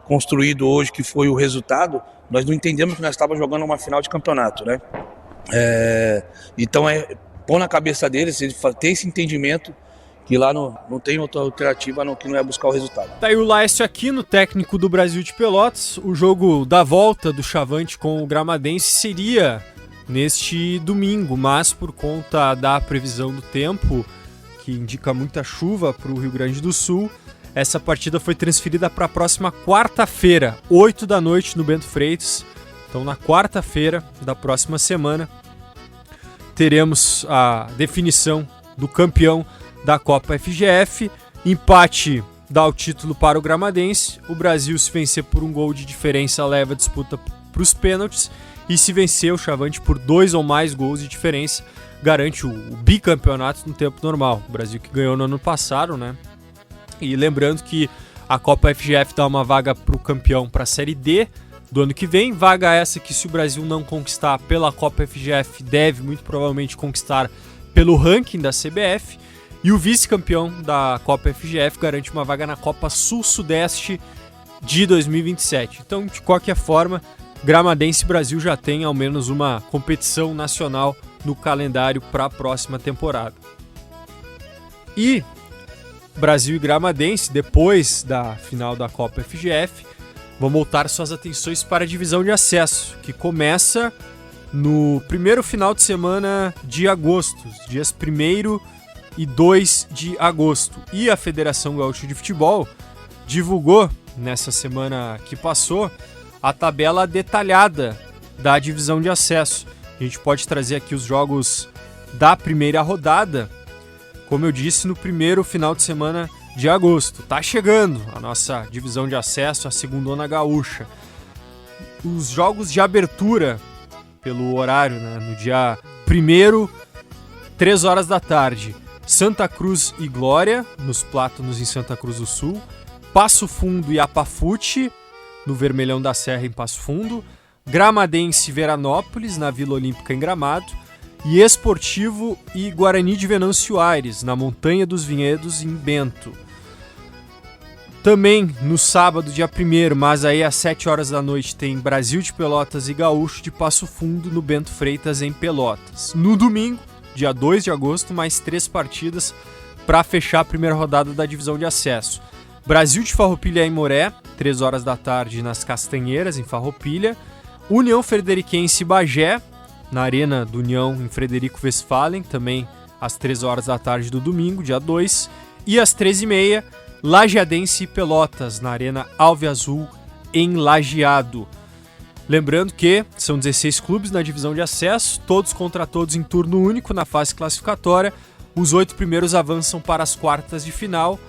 construído hoje, que foi o resultado, nós não entendemos que nós estávamos jogando uma final de campeonato, né? Então pôr na cabeça deles, ter esse entendimento que lá não tem outra alternativa que não é buscar o resultado. Tá aí o Laércio Aquino, técnico do Brasil de Pelotas. O jogo da volta do Chavante com o Gramadense seria neste domingo, mas por conta da previsão do tempo, que indica muita chuva para o Rio Grande do Sul, Essa partida foi transferida para a próxima quarta-feira, 8 da noite, no Bento Freitas. Então, na quarta-feira da próxima semana, teremos a definição do campeão da Copa FGF. Empate dá o título para o Gramadense. O Brasil, se vencer por um gol de diferença, leva a disputa para os pênaltis. E se vencer o Chavante por 2 ou mais gols de diferença, garante o bicampeonato no tempo normal. O Brasil que ganhou no ano passado, né? E lembrando que a Copa FGF dá uma vaga para o campeão para a Série D do ano que vem. Vaga essa que, se o Brasil não conquistar pela Copa FGF, deve muito provavelmente conquistar pelo ranking da CBF. E o vice-campeão da Copa FGF garante uma vaga na Copa Sul-Sudeste de 2027. Então, de qualquer forma, Gramadense e Brasil já tem ao menos uma competição nacional no calendário para a próxima temporada. E Brasil e Gramadense, depois da final da Copa FGF, vão voltar suas atenções para a divisão de acesso, que começa no primeiro final de semana de agosto, dias 1º e 2 de agosto. E a Federação Gaúcha de Futebol divulgou, nessa semana que passou, a tabela detalhada da divisão de acesso. A gente pode trazer aqui os jogos da primeira rodada, como eu disse, no primeiro final de semana de agosto. Tá chegando a nossa divisão de acesso, a Segundona Gaúcha. Os jogos de abertura, pelo horário, né, no dia 1º, 3 horas da tarde, Santa Cruz e Glória, nos Plátanos em Santa Cruz do Sul, Passo Fundo e Apafute, no Vermelhão da Serra em Passo Fundo, Gramadense e Veranópolis, na Vila Olímpica em Gramado, e Esportivo e Guarani de Venâncio Aires, na Montanha dos Vinhedos em Bento. Também no sábado, dia 1º, mas aí às 7 horas da noite, tem Brasil de Pelotas e Gaúcho de Passo Fundo, no Bento Freitas em Pelotas. No domingo, dia 2 de agosto, mais 3 partidas para fechar a primeira rodada da divisão de acesso. Brasil de Farroupilha em Moré, 3 horas da tarde nas Castanheiras, em Farroupilha. União Frederiquense e Bagé, na Arena do União, em Frederico Westphalen, também às 3 horas da tarde do domingo, dia 2. E às 13h30, Lajeadense e Pelotas, na Arena Alve Azul, em Lajeado. Lembrando que são 16 clubes na divisão de acesso, todos contra todos em turno único na fase classificatória. Os 8 primeiros avançam para as quartas de final.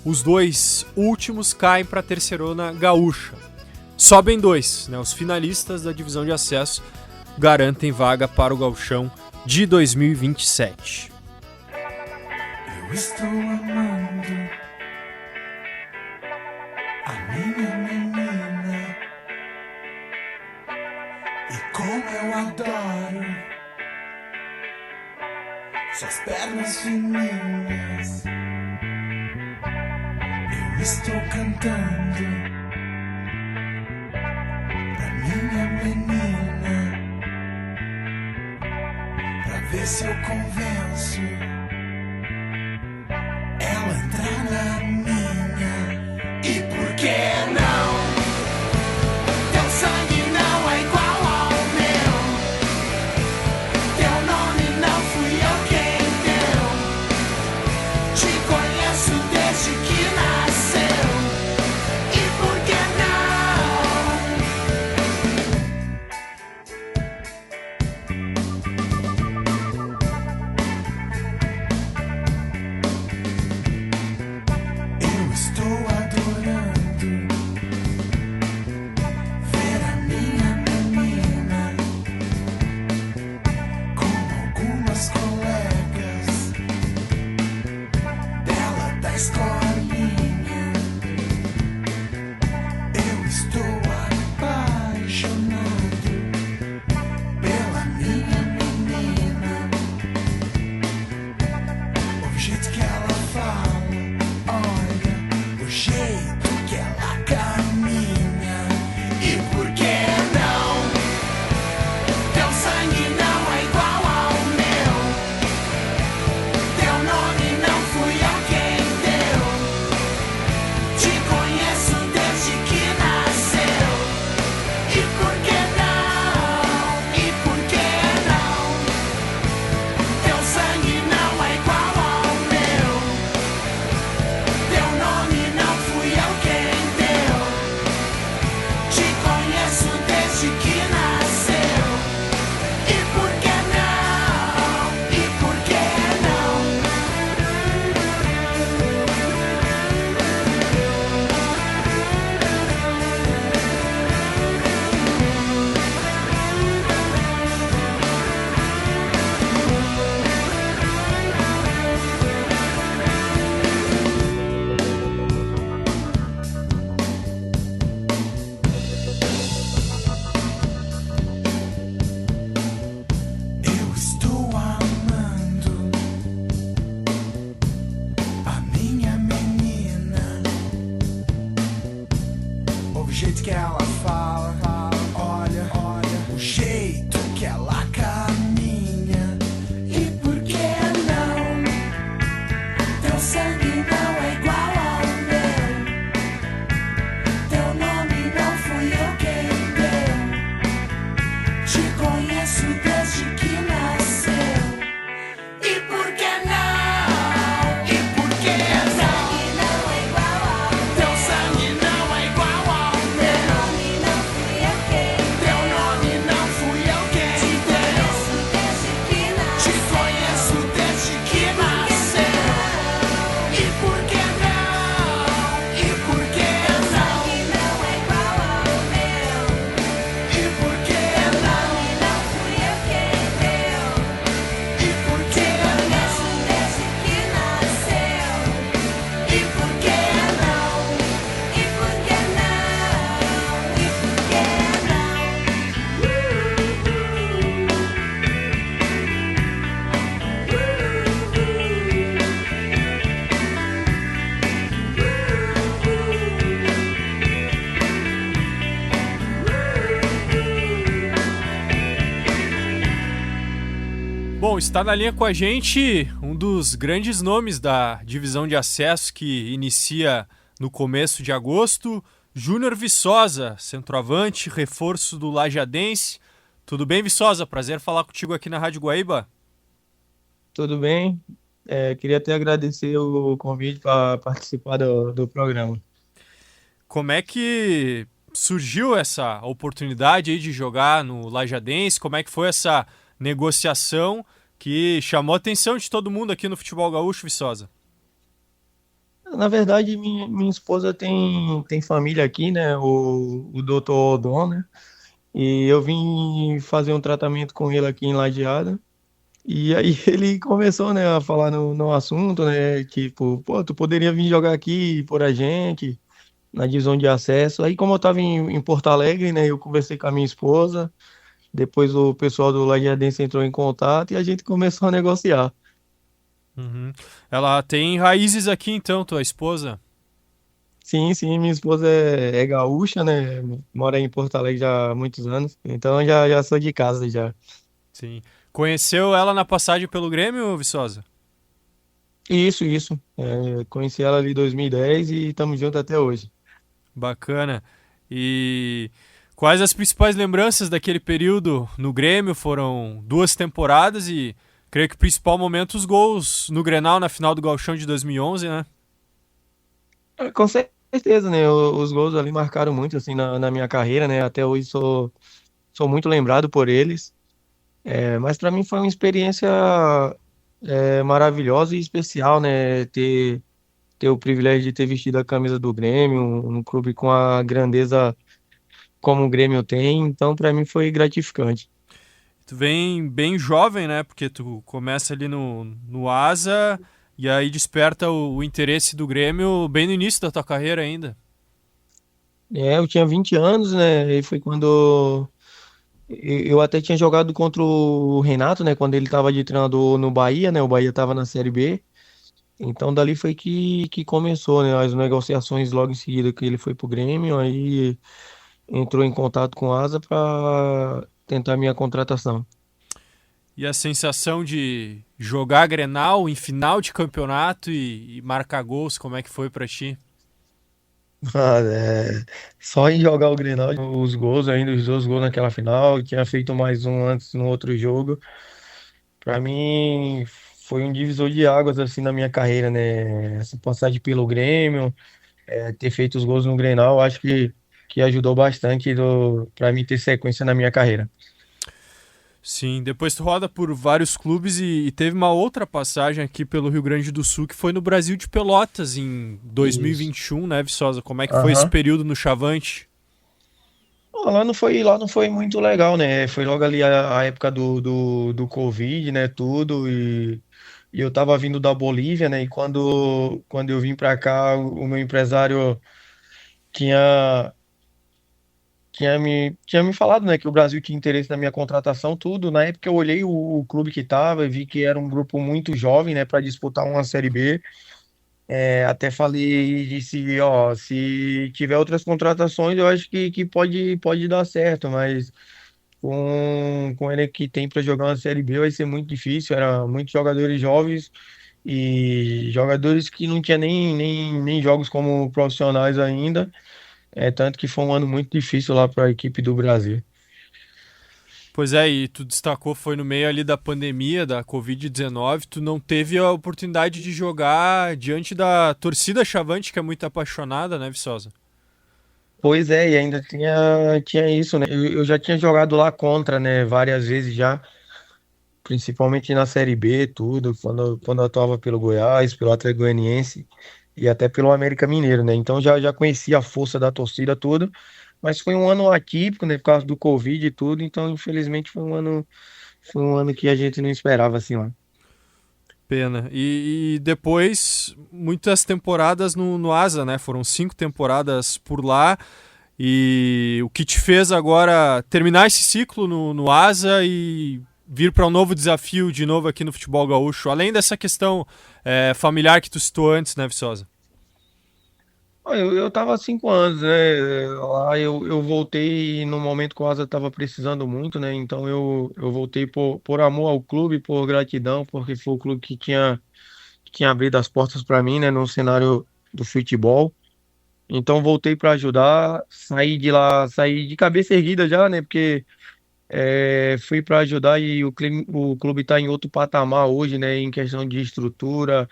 Os 2 últimos caem para a terceirona gaúcha. Sobem 2, né? Os finalistas da divisão de acesso garantem vaga para o Gauchão de 2027. Eu estou amando a minha menina, e como eu adoro suas pernas fininhas. Eu estou cantando pra minha menina, pra ver se eu convenço ela entrar na minha. E por que não? Teu sangue não é igual ao meu, teu nome não fui eu quem deu. Te conheço desde que nasceu. E por que não? Te conheço desde que nasceu. E por que não? E por que não? Teu sangue não é igual ao meu. Teu nome não fui eu quem deu. Te conheço desde que nasceu. E por que não? E por que não? E por que não? Fui eu quem deu. E por que não? Desde que nasceu. E por que não? E por que não? E por que Bom, está na linha com a gente um dos grandes nomes da divisão de acesso que inicia no começo de agosto, Júnior Viçosa, centroavante, reforço do Lajadense. Tudo bem, Viçosa? Prazer falar contigo aqui na Rádio Guaíba. Tudo bem? Queria até agradecer o convite para participar do programa. Como é que surgiu essa oportunidade aí de jogar no Lajadense? Como é que foi essa negociação que chamou a atenção de todo mundo aqui no futebol gaúcho, Viçosa? Na verdade, minha esposa tem família aqui, né? O doutor Odon, né? E eu vim fazer um tratamento com ele aqui em Lajeado. E aí ele começou, né, a falar no assunto, né? Tipo, pô, tu poderia vir jogar aqui por a gente, na divisão de acesso. Aí, como eu tava em Porto Alegre, né? Eu conversei com a minha esposa. Depois o pessoal do Lajeadense entrou em contato e a gente começou a negociar. Uhum. Ela tem raízes aqui então, tua esposa? Sim, minha esposa é gaúcha, né? Mora em Porto Alegre já há muitos anos. Então já sou de casa já. Sim. Conheceu ela na passagem pelo Grêmio, Viçosa? Isso. Conheci ela ali em 2010 e estamos juntos até hoje. Bacana. E quais as principais lembranças daquele período no Grêmio? Foram 2 temporadas e creio que o principal momento os gols no Grenal na final do Gauchão de 2011, né? Com certeza, né? Os gols ali marcaram muito assim na minha carreira, né? Até hoje sou muito lembrado por eles. Mas para mim foi uma experiência maravilhosa e especial, né? Ter o privilégio de ter vestido a camisa do Grêmio, um clube com a grandeza como o Grêmio tem. Então, para mim foi gratificante. Tu vem bem jovem, né? Porque tu começa ali no Asa e aí desperta o interesse do Grêmio bem no início da tua carreira ainda. Eu tinha 20 anos, né? E foi quando eu até tinha jogado contra o Renato, né? Quando ele estava de treinador no Bahia, né? O Bahia estava na Série B. Então dali foi que começou, né? As negociações logo em seguida que ele foi pro Grêmio, aí entrou em contato com o Asa para tentar minha contratação. E a sensação de jogar Grenal em final de campeonato e marcar gols, como é que foi pra ti? Só em jogar o Grenal, os gols ainda, os 2 gols naquela final, tinha feito mais um antes no outro jogo. Para mim foi um divisor de águas assim na minha carreira, né? Essa passagem pelo Grêmio, ter feito os gols no Grenal, acho que ajudou bastante para mim ter sequência na minha carreira. Sim, depois tu roda por vários clubes e teve uma outra passagem aqui pelo Rio Grande do Sul, que foi no Brasil de Pelotas em 2021, né, Viçosa? Como é que foi esse período no Chavante? Lá não foi muito legal, né? Foi logo ali a época do Covid, né? Tudo, e eu tava vindo da Bolívia, né? E quando eu vim pra cá, o meu empresário tinha, tinha me falado, né? Que o Brasil tinha interesse na minha contratação, tudo. Na época eu olhei o clube que tava e vi que era um grupo muito jovem, né? Para disputar uma Série B. Até falei e disse, ó, se tiver outras contratações, eu acho que pode dar certo, mas com ele que tem para jogar uma Série B vai ser muito difícil. Era muitos jogadores jovens e jogadores que não tinha nem jogos como profissionais ainda. Tanto que foi um ano muito difícil lá para a equipe do Brasil. Pois é, e tu destacou, foi no meio ali da pandemia, da Covid-19, tu não teve a oportunidade de jogar diante da torcida Chavante, que é muito apaixonada, né, Viçosa? Pois é, e ainda tinha isso, né? Eu já tinha jogado lá contra, né, várias vezes já, principalmente na Série B, tudo, quando eu atuava pelo Goiás, pelo Atlético Goianiense e até pelo América Mineiro, né? Então já conhecia a força da torcida, tudo, mas foi um ano atípico, né, por causa do Covid e tudo, então infelizmente foi um ano que a gente não esperava assim lá. Pena. E depois, muitas temporadas no Asa, né? Foram 5 temporadas por lá. E o que te fez agora terminar esse ciclo no Asa e vir para um novo desafio de novo aqui no futebol gaúcho, além dessa questão familiar que tu citou antes, né, Viçosa? Eu tava há 5 anos, né? Lá eu voltei no momento que o Asa tava precisando muito, né? Então eu voltei por amor ao clube, por gratidão, porque foi o clube que tinha abrido as portas para mim, né? No cenário do futebol. Então voltei para ajudar, saí de lá, saí de cabeça erguida já, né? Porque fui para ajudar e o clube está em outro patamar hoje, né? Em questão de estrutura.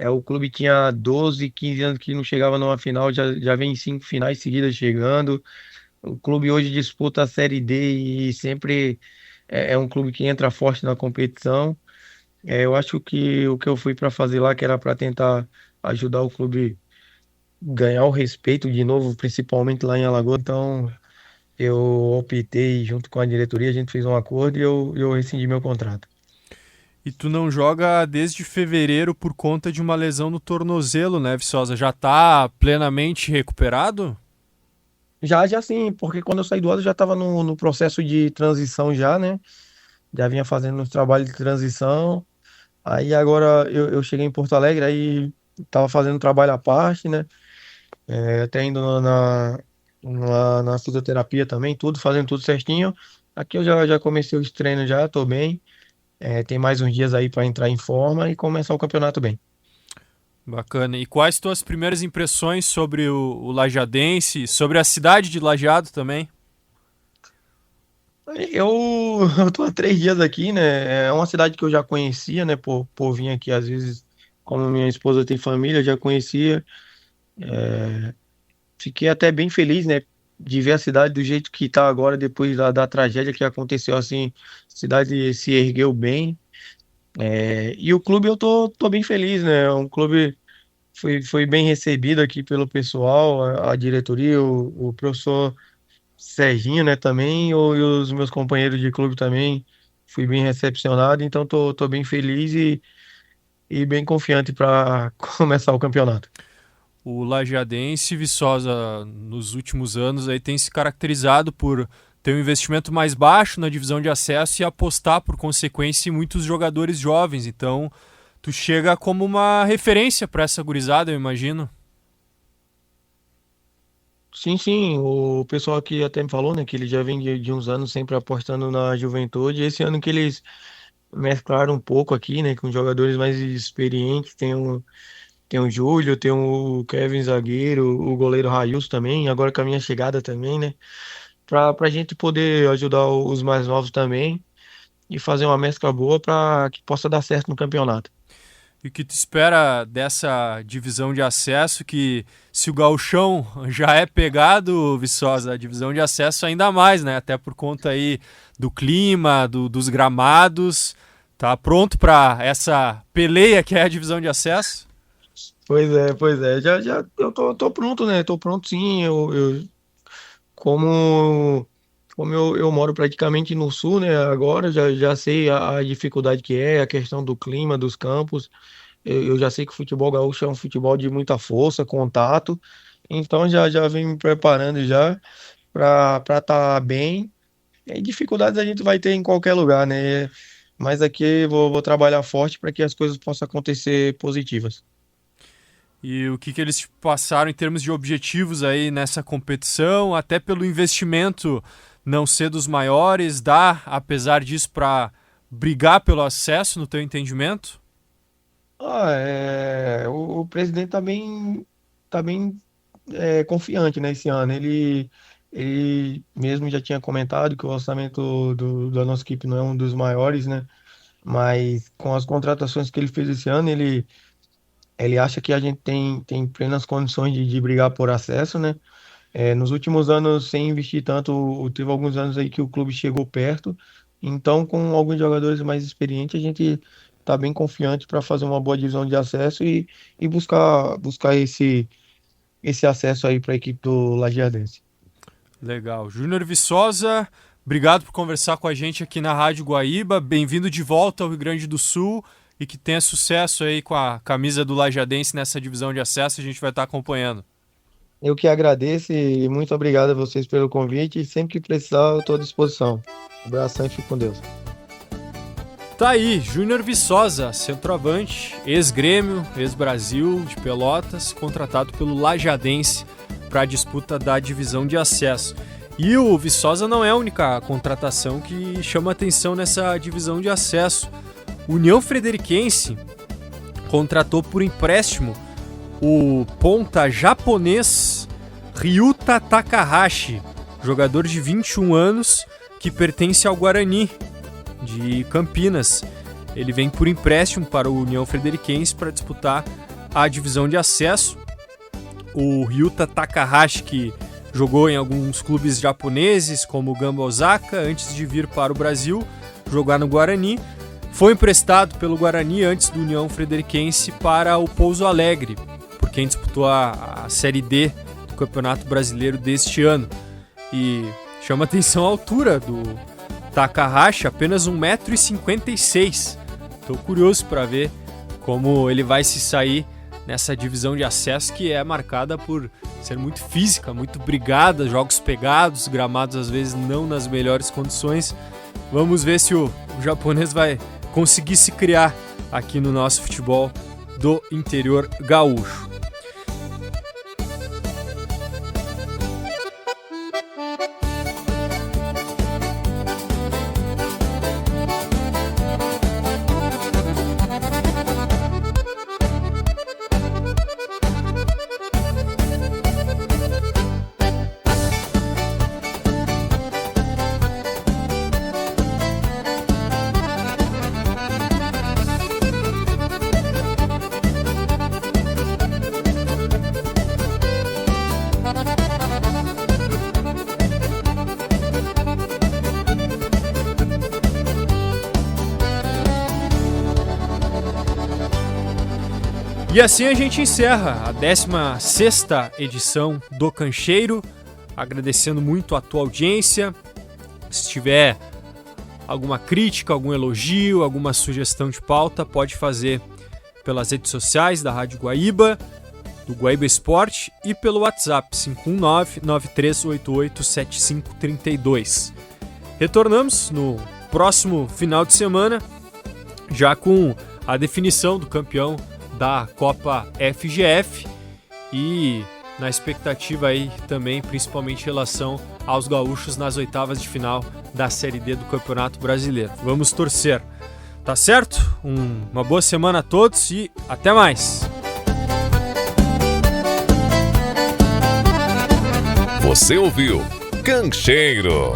O clube tinha 12, 15 anos que não chegava numa final, já vem em 5 finais seguidas chegando. O clube hoje disputa a Série D e sempre é um clube que entra forte na competição. Eu acho que o que eu fui para fazer lá, que era para tentar ajudar o clube ganhar o respeito de novo, principalmente lá em Alagoas. Então eu optei, junto com a diretoria, a gente fez um acordo e eu rescindi meu contrato. E tu não joga desde fevereiro por conta de uma lesão no tornozelo, né, Viçosa? Já tá plenamente recuperado? Já sim, porque quando eu saí do Asa eu já estava no processo de transição já, né? Já vinha fazendo os trabalhos de transição. Aí agora eu cheguei em Porto Alegre, aí estava fazendo trabalho à parte, né? Até indo na fisioterapia também, tudo, fazendo tudo certinho. Aqui eu já comecei os treinos já, tô bem. Tem mais uns dias aí para entrar em forma e começar o campeonato bem. Bacana. E quais tuas primeiras impressões sobre o Lajadense, sobre a cidade de Lajeado também? Eu tô há 3 dias aqui, né? É uma cidade que eu já conhecia, né? Por vir aqui, às vezes, como minha esposa tem família, eu já conhecia. Fiquei até bem feliz, né? De ver a cidade do jeito que tá agora, depois da tragédia que aconteceu, assim, a cidade se ergueu bem. E o clube eu tô bem feliz, né? Um clube foi bem recebido aqui pelo pessoal, a diretoria, o professor Serginho, né, também, e os meus companheiros de clube também, fui bem recepcionado, então tô bem feliz e bem confiante para começar o campeonato. O Lajadense, Viçosa, nos últimos anos aí tem se caracterizado por ter um investimento mais baixo na divisão de acesso e apostar, por consequência, em muitos jogadores jovens. Então, tu chega como uma referência para essa gurizada, eu imagino. Sim, o pessoal aqui até me falou, né, que ele já vem de uns anos sempre apostando na juventude. Esse ano que eles mesclaram um pouco aqui, né, com jogadores mais experientes, tem o Júlio, tem o Kevin Zagueiro, o goleiro Railson também, agora com a minha chegada também, né, pra gente poder ajudar os mais novos também e fazer uma mescla boa para que possa dar certo no campeonato. E o que tu espera dessa divisão de acesso, que se o gauchão já é pegado, Viçosa, a divisão de acesso ainda mais, né? Até por conta aí do clima, dos gramados. Tá pronto para essa peleia que é a divisão de acesso? Pois é. Já eu tô pronto, né? Tô pronto sim. Como eu moro praticamente no sul, né? Agora já sei a dificuldade que é, a questão do clima, dos campos. Eu já sei que o futebol gaúcho é um futebol de muita força, contato. Então já venho me preparando já para estar bem. E dificuldades a gente vai ter em qualquer lugar, né? Mas aqui eu vou trabalhar forte para que as coisas possam acontecer positivas. E o que eles te passaram em termos de objetivos aí nessa competição, até pelo investimento não ser dos maiores, dá, apesar disso, para brigar pelo acesso, no teu entendimento? O presidente tá bem confiante, né, esse ano. Ele ele mesmo já tinha comentado que o orçamento da nossa equipe não é um dos maiores, né? Mas com as contratações que ele fez esse ano, ele acha que a gente tem plenas condições de brigar por acesso, né? Nos últimos anos, sem investir tanto, teve alguns anos aí que o clube chegou perto. Então, com alguns jogadores mais experientes, a gente está bem confiante para fazer uma boa divisão de acesso e buscar esse acesso aí para a equipe do Lajeadense. Legal. Júnior Viçosa, obrigado por conversar com a gente aqui na Rádio Guaíba. Bem-vindo de volta ao Rio Grande do Sul e que tenha sucesso aí com a camisa do Lajeadense nessa divisão de acesso. A gente vai estar acompanhando. Eu que agradeço e muito obrigado a vocês pelo convite. E sempre que precisar, eu estou à disposição. Um abração e fique com Deus. Tá aí, Júnior Viçosa, centroavante, ex-Grêmio, ex-Brasil de Pelotas, contratado pelo Lajeadense para a disputa da divisão de acesso. E o Viçosa não é a única contratação que chama atenção nessa divisão de acesso. O União Frederiquense contratou por empréstimo o ponta japonês Ryuta Takahashi, jogador de 21 anos que pertence ao Guarani de Campinas. Ele vem por empréstimo para o União Frederiquense para disputar a divisão de acesso. O Ryuta Takahashi, que jogou em alguns clubes japoneses, como o Gamba Osaka, antes de vir para o Brasil jogar no Guarani, foi emprestado pelo Guarani antes do União Frederiquense para o Pouso Alegre, por quem disputou a Série D do Campeonato Brasileiro deste ano. E chama atenção a altura do Takahashi, apenas 1,56 m. Estou curioso para ver como ele vai se sair nessa divisão de acesso, que é marcada por ser muito física, muito brigada, jogos pegados, gramados às vezes não nas melhores condições. Vamos ver se o japonês vai conseguir se criar aqui no nosso futebol do interior gaúcho. E assim a gente encerra a 16ª edição do Cancheiro, agradecendo muito a tua audiência. Se tiver alguma crítica, algum elogio, alguma sugestão de pauta, pode fazer pelas redes sociais da Rádio Guaíba, do Guaíba Esporte e pelo WhatsApp 519-9388-7532. Retornamos no próximo final de semana, já com a definição do campeão da Copa FGF e na expectativa aí também, principalmente em relação aos gaúchos nas oitavas de final da Série D do Campeonato Brasileiro. Vamos torcer, tá certo? Uma boa semana a todos e até mais! Você ouviu Cancheiro.